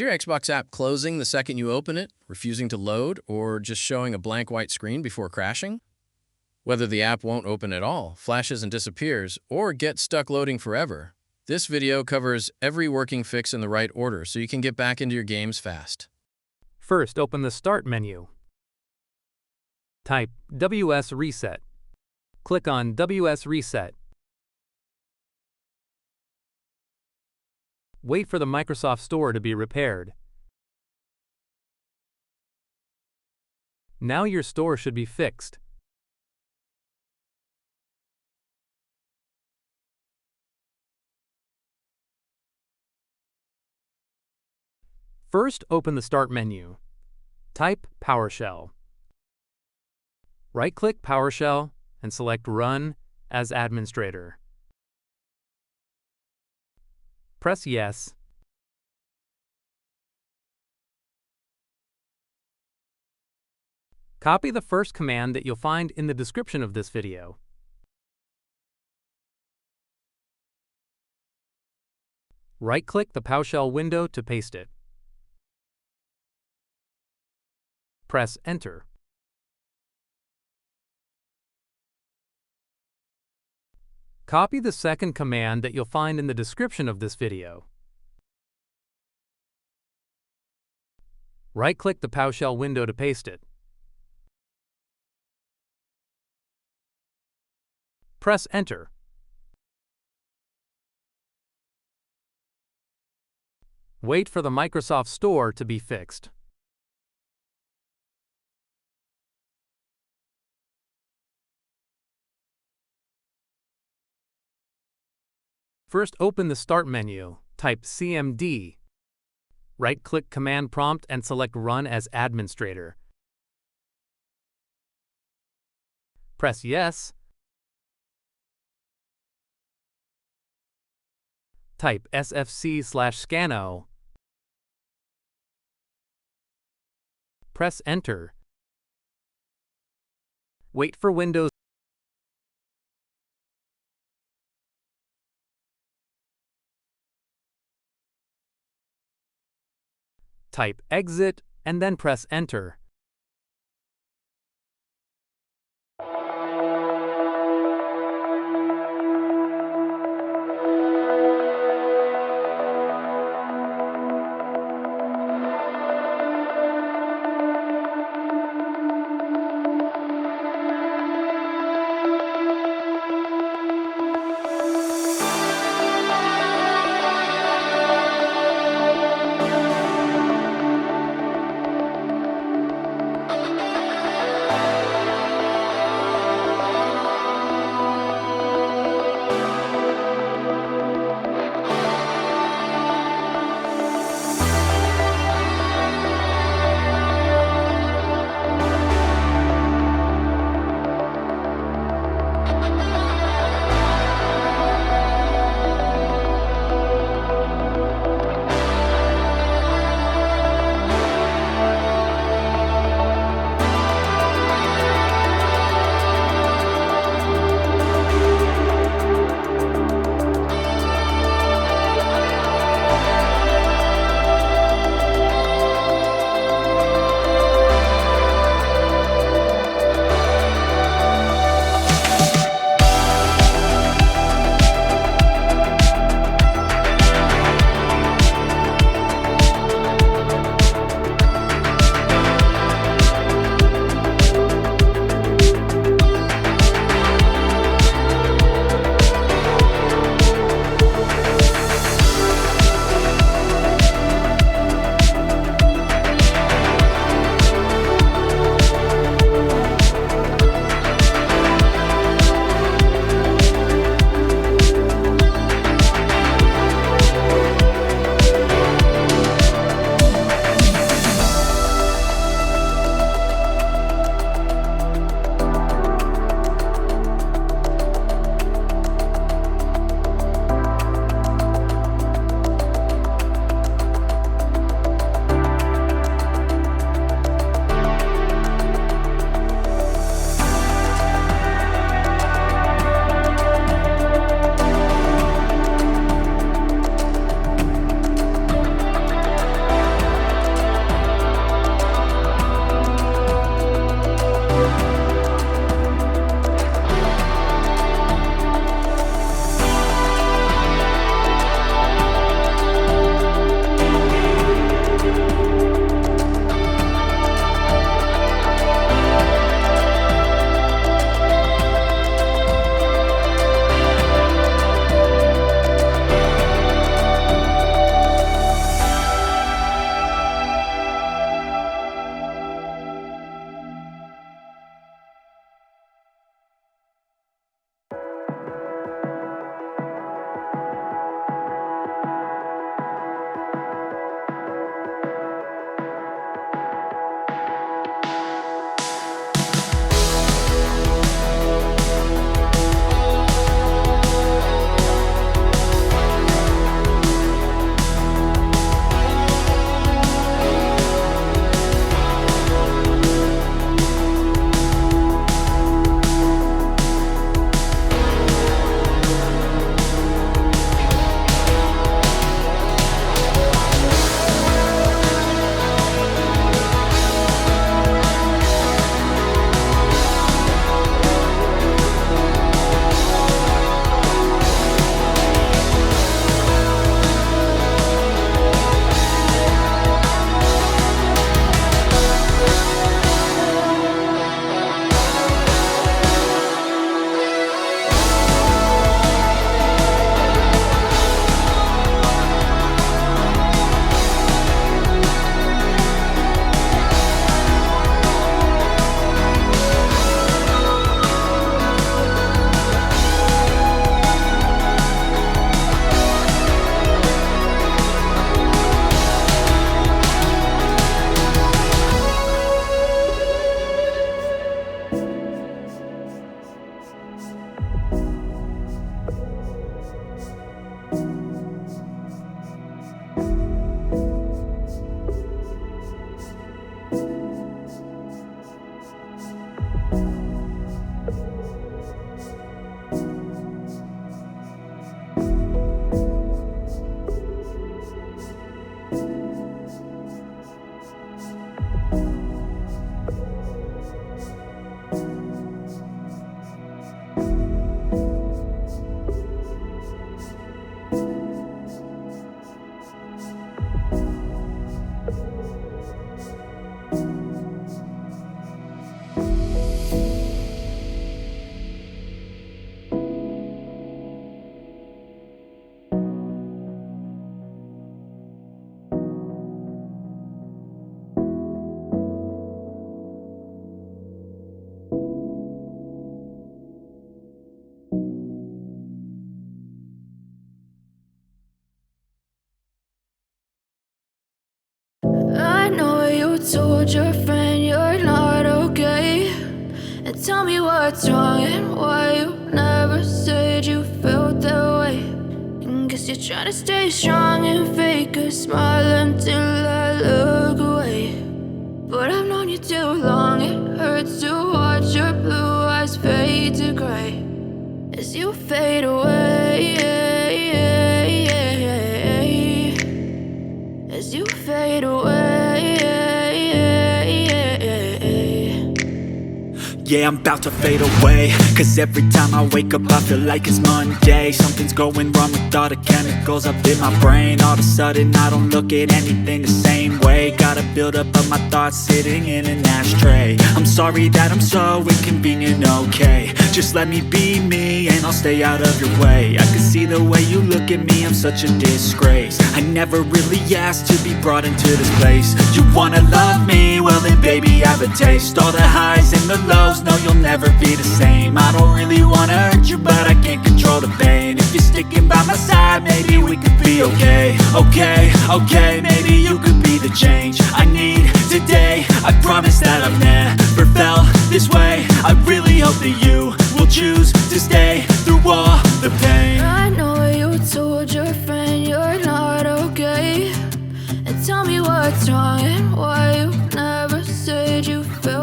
Is your Xbox app closing the second you open it, refusing to load, or just showing a blank white screen before crashing? Whether the app won't open at all, flashes and disappears, or gets stuck loading forever, this video covers every working fix in the right order so you can get back into your games fast. First, open the Start menu. Type WS Reset. Click on WS Reset. Wait for the Microsoft Store to be repaired. Now your store should be fixed. First, open the Start menu. Type PowerShell. Right-click PowerShell and select Run as Administrator. Press Yes. Copy the first command that you'll find in the description of this video. Right-click the PowerShell window to paste it. Press Enter. Copy the second command that you'll find in the description of this video. Right-click the PowerShell window to paste it. Press Enter. Wait for the Microsoft Store to be fixed. First, open the Start menu. Type CMD. Right-click Command Prompt and select Run as Administrator. Press Yes. Type sfc/scano. Press Enter. Wait for Windows. Type Exit and then press Enter. told your friend you're not okay? And tell me what's wrong and why you never said you felt that way. And guess you're trying to stay strong and fake a smile until I look away. But I've known you too long, it hurts to watch your blue eyes fade to gray as you fade away, as you fade away. Yeah, I'm about to fade away, cause every time I wake up I feel like it's Monday. Something's going wrong with all the chemicals up in my brain. All of a sudden I don't look at anything the same way. Got a buildup of my thoughts sitting in an ashtray. I'm sorry that I'm so inconvenient, okay? Just let me be me and I'll stay out of your way. I can see the way you look at me, I'm such a disgrace. I never really asked to be brought into this place. You wanna love me? Well then baby have a taste. All the highs and the lows, no, you'll never be the same. I don't really wanna hurt you, but I can't control the pain. If you're sticking by my side, maybe we could be okay. Okay, maybe you could be the change I need today. I promise that I've never felt this way. I really hope that you will choose to stay through all the pain. I know you told your friend you're not okay. And tell me what's wrong and why you